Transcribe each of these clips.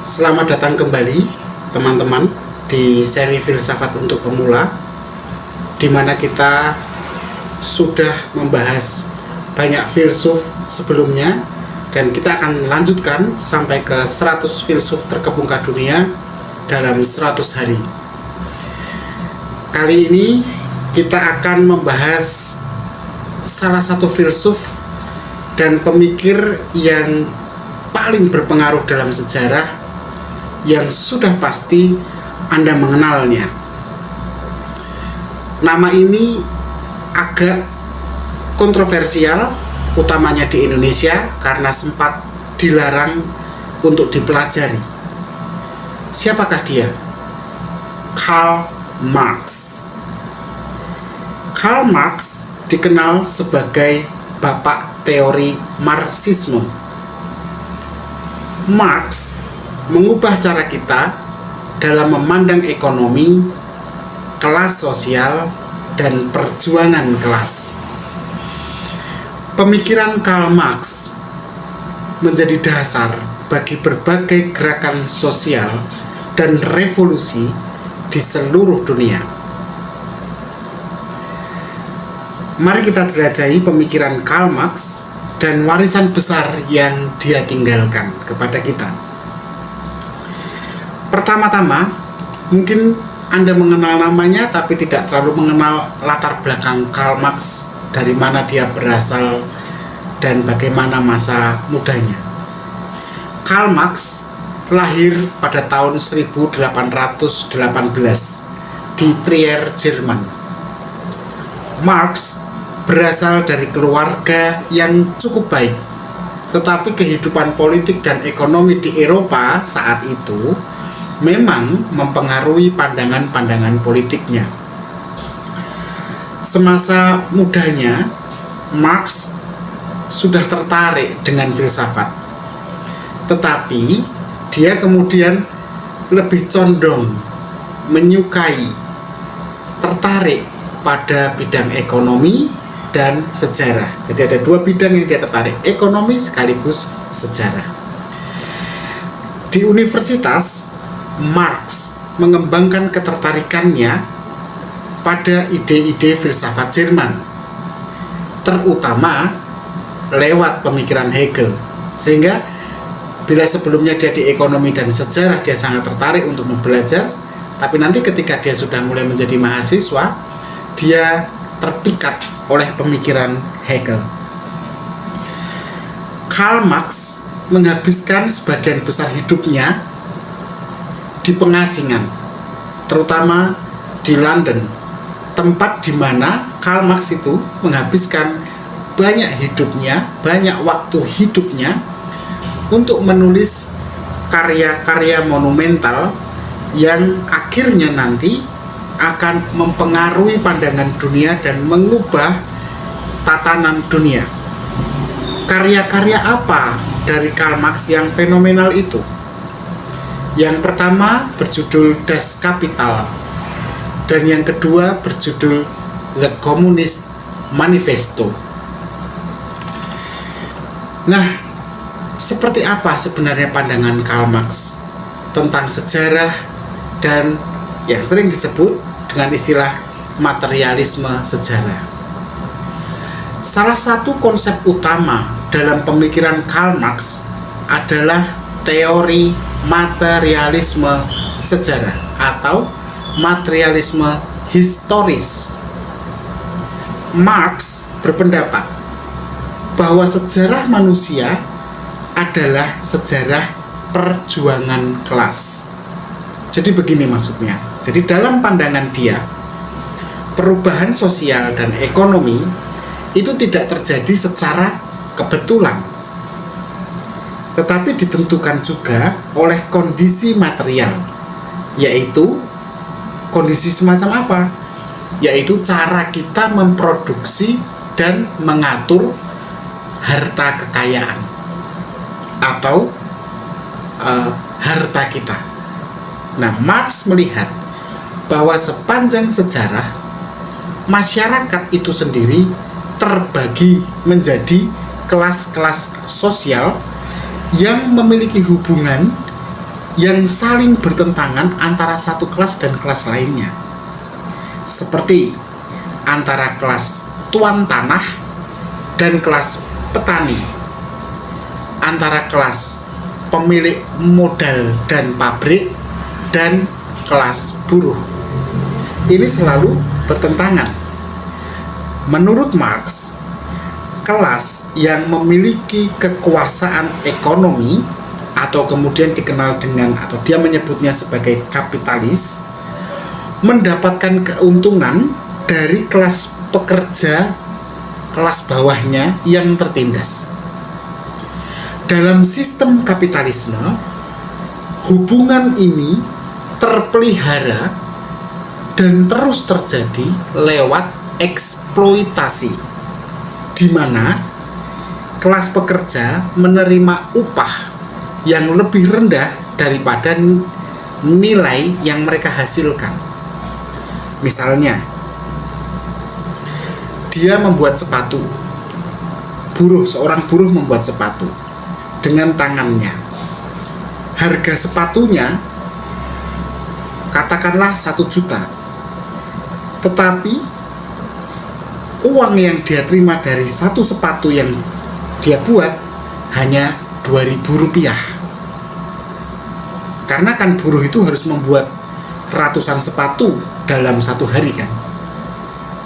Selamat datang kembali teman-teman di seri Filsafat untuk Pemula, di mana kita sudah membahas banyak filsuf sebelumnya dan kita akan lanjutkan sampai ke 100 filsuf terkemuka dunia dalam 100 hari. Kali ini kita akan membahas salah satu filsuf dan pemikir yang paling berpengaruh dalam sejarah yang sudah pasti Anda mengenalnya. Nama ini agak kontroversial, utamanya di Indonesia karena sempat dilarang untuk dipelajari. Siapakah dia? Karl Marx. Karl Marx dikenal sebagai bapak teori Marxisme. Marx mengubah cara kita dalam memandang ekonomi, kelas sosial, dan perjuangan kelas. Pemikiran Karl Marx menjadi dasar bagi berbagai gerakan sosial dan revolusi di seluruh dunia. Mari kita jelajahi pemikiran Karl Marx dan warisan besar yang dia tinggalkan kepada kita. Pertama-tama, mungkin Anda mengenal namanya tapi tidak terlalu mengenal latar belakang Karl Marx, dari mana dia berasal dan bagaimana masa mudanya. Karl Marx lahir pada tahun 1818 di Trier, Jerman. Marx berasal dari keluarga yang cukup baik, tetapi kehidupan politik dan ekonomi di Eropa saat itu memang mempengaruhi pandangan-pandangan politiknya. Semasa mudanya, Marx sudah tertarik dengan filsafat, tetapi dia kemudian lebih condong menyukai, tertarik pada bidang ekonomi dan sejarah. Jadi ada dua bidang yang dia tertarik, ekonomi sekaligus sejarah. Di universitas, Marx mengembangkan ketertarikannya pada ide-ide filsafat Jerman, terutama lewat pemikiran Hegel. Sehingga bila sebelumnya dia di ekonomi dan sejarah dia sangat tertarik untuk belajar, tapi nanti ketika dia sudah mulai menjadi mahasiswa, dia terpikat oleh pemikiran Hegel. Karl Marx menghabiskan sebagian besar hidupnya di pengasingan, terutama di London, tempat di mana Karl Marx itu menghabiskan banyak waktu hidupnya untuk menulis karya-karya monumental yang akhirnya nanti akan mempengaruhi pandangan dunia dan mengubah tatanan dunia. Karya-karya apa dari Karl Marx yang fenomenal itu? Yang pertama berjudul Das Kapital, dan yang kedua berjudul Le Communist Manifesto. Nah, seperti apa sebenarnya pandangan Karl Marx tentang sejarah dan yang sering disebut dengan istilah materialisme sejarah? Salah satu konsep utama dalam pemikiran Karl Marx adalah teori materialisme sejarah atau materialisme historis. Marx berpendapat bahwa sejarah manusia adalah sejarah perjuangan kelas. Jadi begini maksudnya. Jadi dalam pandangan dia, perubahan sosial dan ekonomi itu tidak terjadi secara kebetulan, tetapi ditentukan juga oleh kondisi material, yaitu kondisi semacam apa? Yaitu cara kita memproduksi dan mengatur harta kekayaan atau harta kita. Nah, Marx melihat bahwa sepanjang sejarah masyarakat itu sendiri terbagi menjadi kelas-kelas sosial yang memiliki hubungan yang saling bertentangan antara satu kelas dan kelas lainnya, seperti antara kelas tuan tanah dan kelas petani, antara kelas pemilik modal dan pabrik dan kelas buruh. Ini selalu bertentangan. Menurut Marx, kelas yang memiliki kekuasaan ekonomi atau kemudian dikenal dengan, atau dia menyebutnya sebagai kapitalis, mendapatkan keuntungan dari kelas pekerja kelas bawahnya yang tertindas. Dalam sistem kapitalisme, hubungan ini terpelihara dan terus terjadi lewat eksploitasi, di mana kelas pekerja menerima upah yang lebih rendah daripada nilai yang mereka hasilkan. Misalnya, dia membuat sepatu, seorang buruh membuat sepatu dengan tangannya. Harga sepatunya katakanlah 1 juta, tetapi uang yang dia terima dari satu sepatu yang dia buat hanya 2.000 rupiah. Karena kan buruh itu harus membuat ratusan sepatu dalam satu hari kan.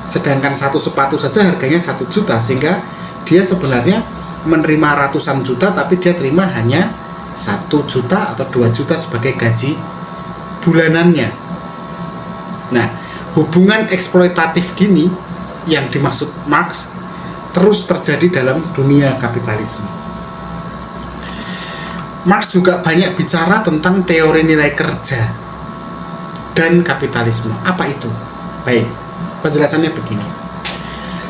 Sedangkan satu sepatu saja harganya 1 juta, sehingga dia sebenarnya menerima ratusan juta, tapi dia terima hanya 1 juta atau 2 juta sebagai gaji bulanannya. Nah, hubungan eksploitatif gini yang dimaksud Marx terus terjadi dalam dunia kapitalisme. Marx juga banyak bicara tentang teori nilai kerja dan kapitalisme. Apa itu? Baik, penjelasannya begini.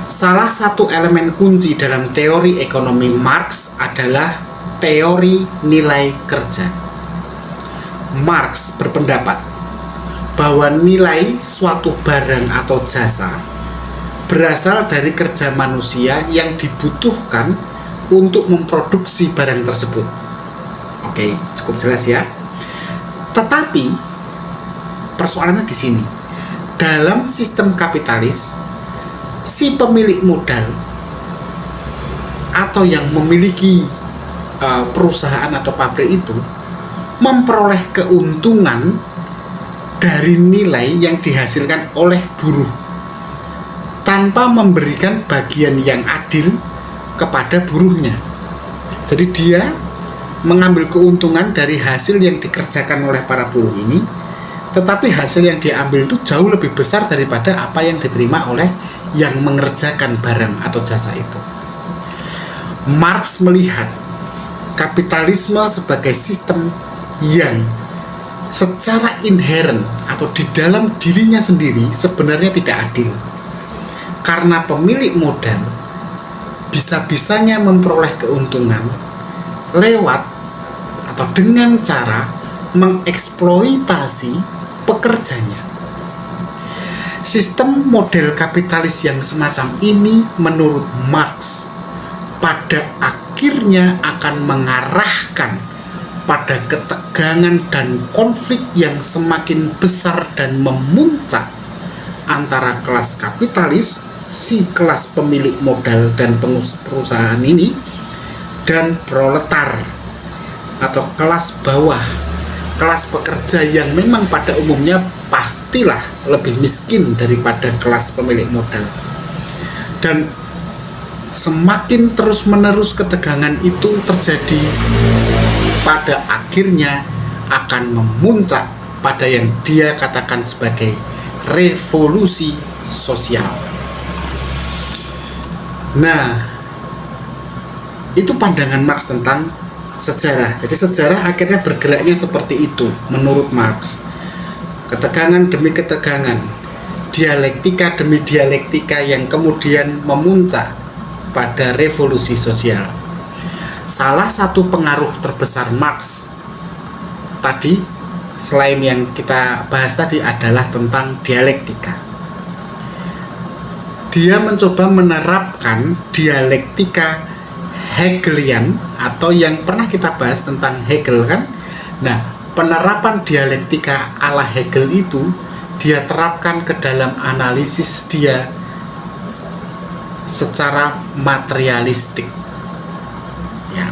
Salah satu elemen kunci dalam teori ekonomi Marx adalah teori nilai kerja. Marx berpendapat bahwa nilai suatu barang atau jasa berasal dari kerja manusia yang dibutuhkan untuk memproduksi barang tersebut. Oke, cukup jelas ya. Tetapi persoalannya di sini. Dalam sistem kapitalis, si pemilik modal atau yang memiliki perusahaan atau pabrik itu memperoleh keuntungan dari nilai yang dihasilkan oleh buruh tanpa memberikan bagian yang adil kepada buruhnya. Jadi dia mengambil keuntungan dari hasil yang dikerjakan oleh para buruh ini, tetapi hasil yang diambil itu jauh lebih besar daripada apa yang diterima oleh yang mengerjakan barang atau jasa itu. Marx melihat kapitalisme sebagai sistem yang secara inheren atau di dalam dirinya sendiri sebenarnya tidak adil. Karena pemilik modal bisa-bisanya memperoleh keuntungan lewat atau dengan cara mengeksploitasi pekerjanya. Sistem model kapitalis yang semacam ini menurut Marx pada akhirnya akan mengarahkan pada ketegangan dan konflik yang semakin besar dan memuncak antara kelas kapitalis, si kelas pemilik modal dan perusahaan ini, dan proletar atau kelas bawah, kelas pekerja yang memang pada umumnya pastilah lebih miskin daripada kelas pemilik modal. Dan semakin terus-menerus ketegangan itu terjadi, pada akhirnya akan memuncak pada yang dia katakan sebagai revolusi sosial. Nah, itu pandangan Marx tentang sejarah. Jadi sejarah akhirnya bergeraknya seperti itu menurut Marx. Ketegangan demi ketegangan, dialektika demi dialektika yang kemudian memuncak pada revolusi sosial. Salah satu pengaruh terbesar Marx tadi, selain yang kita bahas tadi, adalah tentang dialektika. Dia mencoba menerapkan dialektika Hegelian, atau yang pernah kita bahas tentang Hegel kan. Nah, penerapan dialektika ala Hegel itu dia terapkan ke dalam analisis dia secara materialistik. Ya.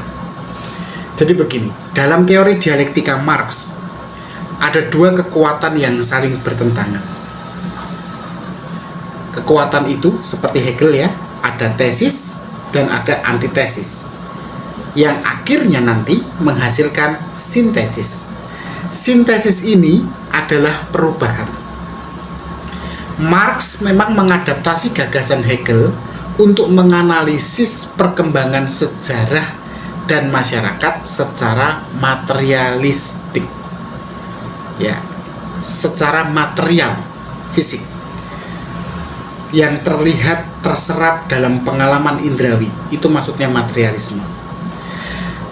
Jadi begini, dalam teori dialektika Marx ada dua kekuatan yang saling bertentangan. Kekuatan itu seperti Hegel ya, ada tesis dan ada antitesis, yang akhirnya nanti menghasilkan sintesis. Sintesis ini adalah perubahan. Marx memang mengadaptasi gagasan Hegel untuk menganalisis perkembangan sejarah dan masyarakat secara materialistik. Ya, secara material, fisik, yang terlihat terserap dalam pengalaman indrawi. Itu maksudnya materialisme.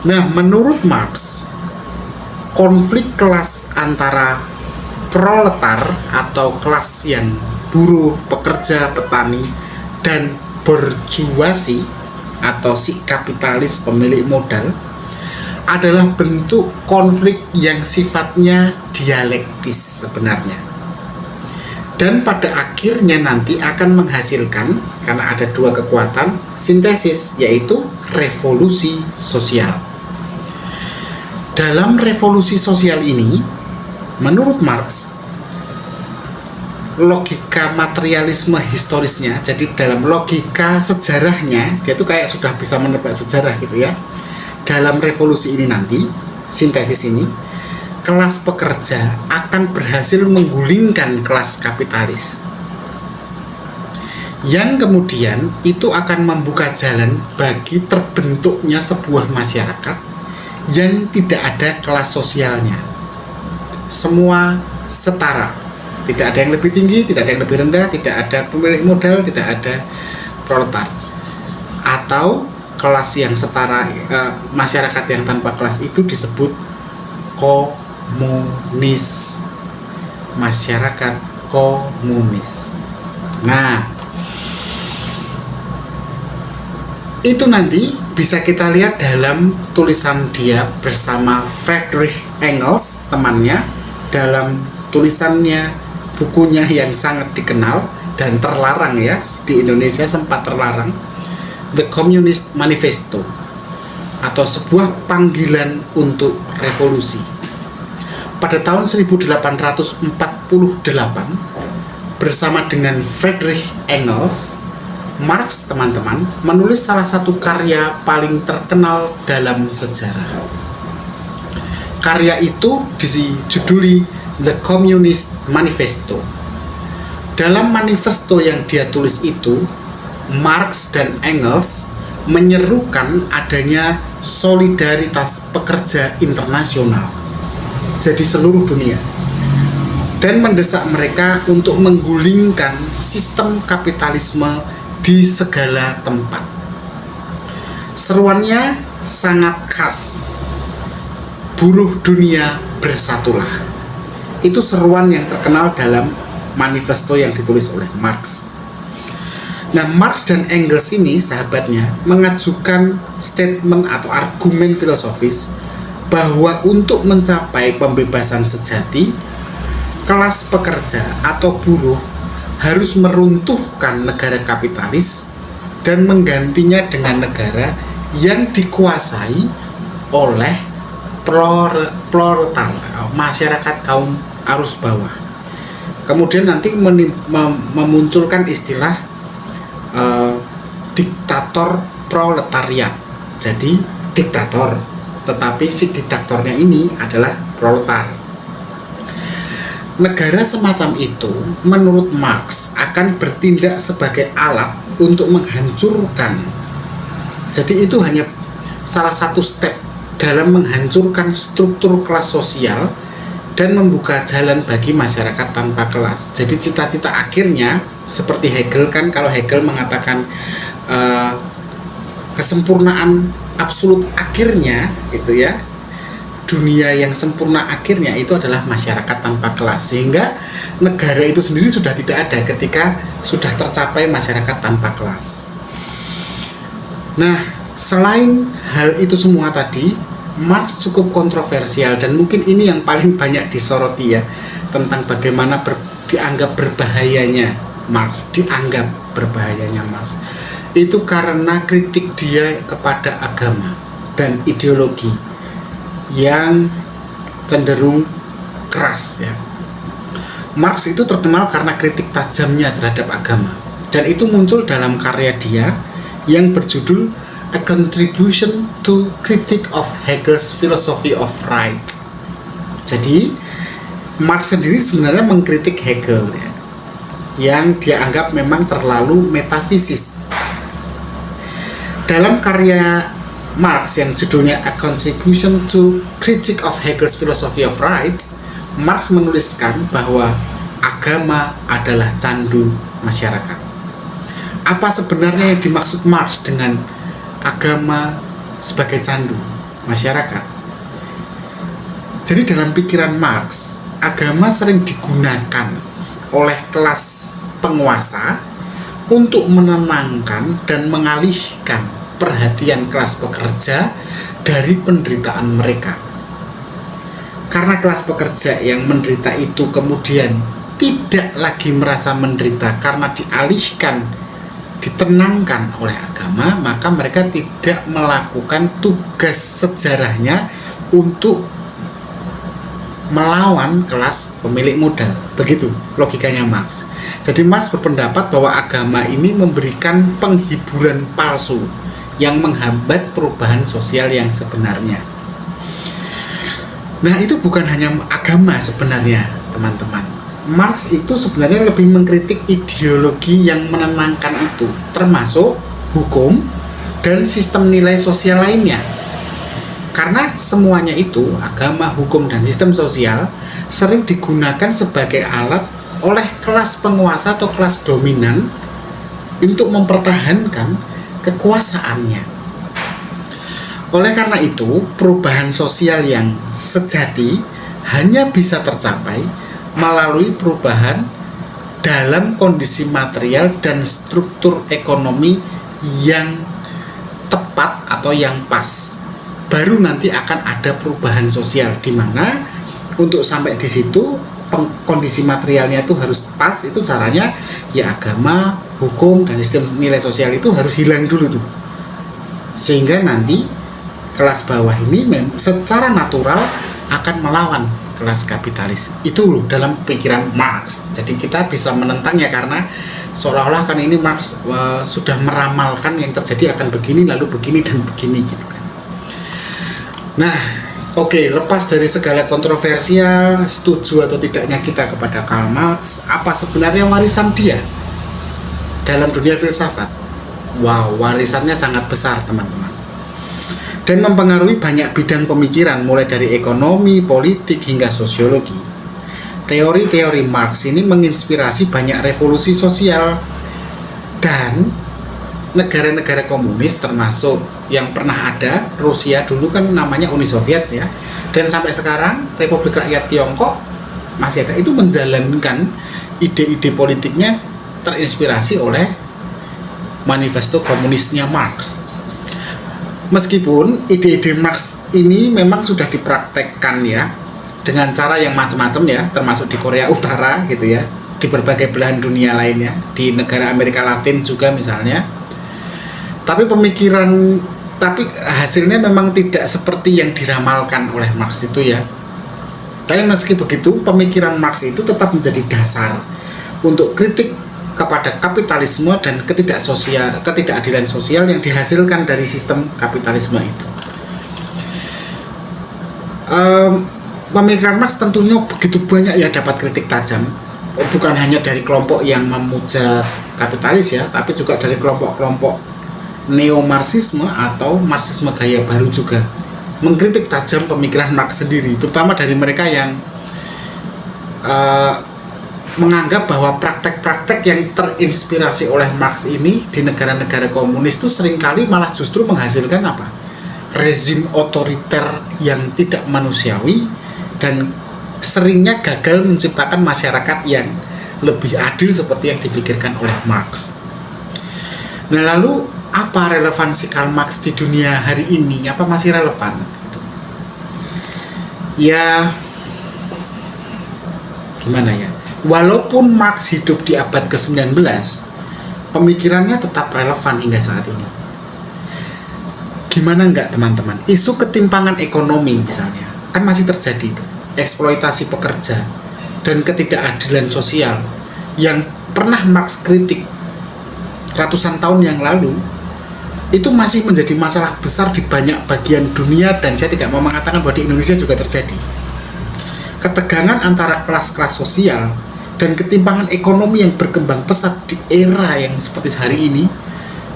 Nah, menurut Marx, konflik kelas antara proletar atau kelas yang buruh, pekerja, petani, dan borjuasi atau si kapitalis pemilik modal adalah bentuk konflik yang sifatnya dialektis sebenarnya, dan pada akhirnya nanti akan menghasilkan, karena ada dua kekuatan, sintesis, yaitu revolusi sosial. Dalam revolusi sosial ini, menurut Marx, logika materialisme historisnya, jadi dalam logika sejarahnya, dia tuh kayak sudah bisa menebak sejarah gitu ya. Dalam revolusi ini nanti, sintesis ini, kelas pekerja akan berhasil menggulingkan kelas kapitalis, yang kemudian itu akan membuka jalan bagi terbentuknya sebuah masyarakat yang tidak ada kelas sosialnya. Semua setara, tidak ada yang lebih tinggi, tidak ada yang lebih rendah, tidak ada pemilik modal, tidak ada proletar, atau kelas yang setara. Masyarakat yang tanpa kelas itu disebut komunis, masyarakat komunis. Nah, itu nanti bisa kita lihat dalam tulisan dia bersama Friedrich Engels, temannya, dalam tulisannya, bukunya yang sangat dikenal dan terlarang ya, di Indonesia sempat terlarang, The Communist Manifesto, atau sebuah panggilan untuk revolusi. Pada tahun 1848, bersama dengan Friedrich Engels, Marx, teman-teman, menulis salah satu karya paling terkenal dalam sejarah. Karya itu dijuduli The Communist Manifesto. Dalam manifesto yang dia tulis itu, Marx dan Engels menyerukan adanya solidaritas pekerja internasional, jadi seluruh dunia, dan mendesak mereka untuk menggulingkan sistem kapitalisme di segala tempat. Seruannya sangat khas, buruh dunia bersatulah. Itu seruan yang terkenal dalam manifesto yang ditulis oleh Marx. Nah, Marx dan Engels ini, sahabatnya, mengajukan statement atau argumen filosofis bahwa untuk mencapai pembebasan sejati, kelas pekerja atau buruh harus meruntuhkan negara kapitalis dan menggantinya dengan negara yang dikuasai oleh proletar, masyarakat kaum arus bawah. Kemudian nanti memunculkan istilah diktator proletariat. Jadi diktator, tetapi si diktatornya ini adalah proletar. Negara semacam itu, menurut Marx, akan bertindak sebagai alat untuk menghancurkan. Jadi itu hanya salah satu step dalam menghancurkan struktur kelas sosial dan membuka jalan bagi masyarakat tanpa kelas. Jadi cita-cita akhirnya seperti Hegel kan, kalau Hegel mengatakan kesempurnaan absolut akhirnya itu ya, dunia yang sempurna akhirnya itu adalah masyarakat tanpa kelas, sehingga negara itu sendiri sudah tidak ada ketika sudah tercapai masyarakat tanpa kelas. Nah, selain hal itu semua tadi, Marx cukup kontroversial dan mungkin ini yang paling banyak disoroti ya, tentang bagaimana dianggap berbahayanya Marx, itu karena kritik dia kepada agama dan ideologi yang cenderung keras ya. Marx itu terkenal karena kritik tajamnya terhadap agama, dan itu muncul dalam karya dia yang berjudul A Contribution to Critique of Hegel's Philosophy of Right. Jadi Marx sendiri sebenarnya mengkritik Hegel ya, yang dia anggap memang terlalu metafisis. Dalam karya Marx yang judulnya A Contribution to Critique of Hegel's Philosophy of Right, Marx menuliskan bahwa agama adalah candu masyarakat. Apa sebenarnya yang dimaksud Marx dengan agama sebagai candu masyarakat? Jadi dalam pikiran Marx, agama sering digunakan oleh kelas penguasa untuk menenangkan dan mengalihkan perhatian kelas pekerja dari penderitaan mereka. Karena kelas pekerja yang menderita itu kemudian tidak lagi merasa menderita karena ditenangkan oleh agama, maka mereka tidak melakukan tugas sejarahnya untuk melawan kelas pemilik modal. Begitu logikanya Marx. Jadi Marx berpendapat bahwa agama ini memberikan penghiburan palsu yang menghambat perubahan sosial yang sebenarnya. Nah, itu bukan hanya agama sebenarnya, teman-teman. Marx itu sebenarnya lebih mengkritik ideologi yang menenangkan itu, termasuk hukum dan sistem nilai sosial lainnya. Karena semuanya itu, agama, hukum, dan sistem sosial sering digunakan sebagai alat oleh kelas penguasa atau kelas dominan untuk mempertahankan kekuasaannya. Oleh karena itu, perubahan sosial yang sejati hanya bisa tercapai melalui perubahan dalam kondisi material dan struktur ekonomi yang tepat atau yang pas. Baru nanti akan ada perubahan sosial, di mana untuk sampai di situ kondisi materialnya itu harus pas. Itu caranya ya agama, hukum, dan sistem nilai sosial itu harus hilang dulu tuh, sehingga nanti kelas bawah ini secara natural akan melawan kelas kapitalis. Itu loh dalam pikiran Marx. Jadi kita bisa menentangnya karena seolah-olah kan ini Marx sudah meramalkan yang terjadi akan begini, lalu begini dan begini gitu kan. Nah, oke, lepas dari segala kontroversial, setuju atau tidaknya kita kepada Karl Marx, apa sebenarnya warisan dia dalam dunia filsafat? Wow, warisannya sangat besar, teman-teman, dan mempengaruhi banyak bidang pemikiran, mulai dari ekonomi, politik, hingga sosiologi. Teori-teori Marx ini menginspirasi banyak revolusi sosial dan negara-negara komunis, termasuk yang pernah ada Rusia dulu kan namanya Uni Soviet ya, dan sampai sekarang Republik Rakyat Tiongkok masih ada, itu menjalankan ide-ide politiknya terinspirasi oleh manifesto komunisnya Marx. Meskipun ide-ide Marx ini memang sudah dipraktekkan ya dengan cara yang macam-macam ya, termasuk di Korea Utara gitu ya, di berbagai belahan dunia lainnya, di negara Amerika Latin juga misalnya. Tapi hasilnya memang tidak seperti yang diramalkan oleh Marx itu ya. Tapi meski begitu, pemikiran Marx itu tetap menjadi dasar untuk kritik kepada kapitalisme dan ketidakadilan sosial yang dihasilkan dari sistem kapitalisme itu. Pemikiran Marx tentunya begitu banyak ya dapat kritik tajam, bukan hanya dari kelompok yang memuja kapitalis ya, tapi juga dari kelompok-kelompok neo-marxisme atau marxisme gaya baru juga mengkritik tajam pemikiran Marx sendiri, terutama dari mereka yang menganggap bahwa praktek-praktek yang terinspirasi oleh Marx ini di negara-negara komunis itu seringkali malah justru menghasilkan apa? Rezim otoriter yang tidak manusiawi dan seringnya gagal menciptakan masyarakat yang lebih adil seperti yang dipikirkan oleh Marx. Nah, lalu apa relevansi Karl Marx di dunia hari ini? Apa masih relevan? Ya, gimana ya? Walaupun Marx hidup di abad ke-19, pemikirannya tetap relevan hingga saat ini. Gimana enggak teman-teman? Isu ketimpangan ekonomi misalnya, kan masih terjadi itu. Eksploitasi pekerja dan ketidakadilan sosial yang pernah Marx kritik ratusan tahun yang lalu, itu masih menjadi masalah besar di banyak bagian dunia, dan saya tidak mau mengatakan bahwa di Indonesia juga terjadi. Ketegangan antara kelas-kelas sosial dan ketimpangan ekonomi yang berkembang pesat di era yang seperti hari ini,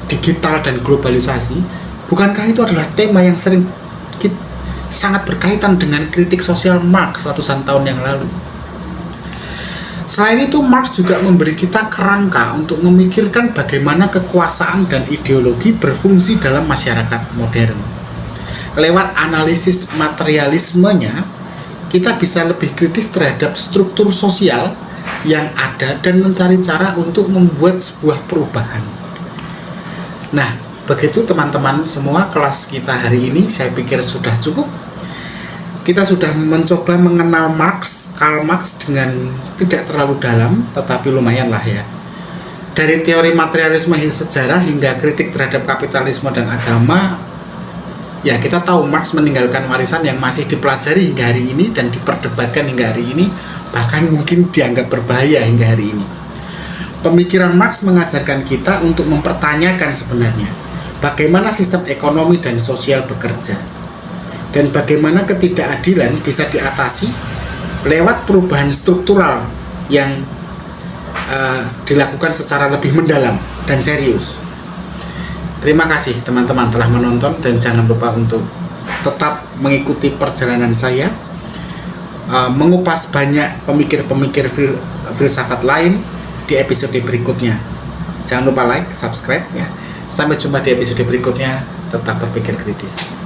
digital dan globalisasi, bukankah itu adalah tema yang sangat berkaitan dengan kritik sosial Marx ratusan tahun yang lalu? Selain itu, Marx juga memberi kita kerangka untuk memikirkan bagaimana kekuasaan dan ideologi berfungsi dalam masyarakat modern. Lewat analisis materialismenya, kita bisa lebih kritis terhadap struktur sosial yang ada dan mencari cara untuk membuat sebuah perubahan. Nah, begitu teman-teman semua, kelas kita hari ini saya pikir sudah cukup. Kita sudah mencoba mengenal Karl Marx dengan tidak terlalu dalam, tetapi lumayan lah ya. Dari teori materialisme sejarah hingga kritik terhadap kapitalisme dan agama, ya kita tahu Marx meninggalkan warisan yang masih dipelajari hingga hari ini dan diperdebatkan hingga hari ini, bahkan mungkin dianggap berbahaya hingga hari ini. Pemikiran Marx mengajarkan kita untuk mempertanyakan sebenarnya bagaimana sistem ekonomi dan sosial bekerja, dan bagaimana ketidakadilan bisa diatasi lewat perubahan struktural yang dilakukan secara lebih mendalam dan serius. Terima kasih teman-teman telah menonton, dan jangan lupa untuk tetap mengikuti perjalanan saya mengupas banyak pemikir-pemikir filsafat lain di episode berikutnya. Jangan lupa like, subscribe ya. Sampai jumpa di episode berikutnya. Tetap berpikir kritis.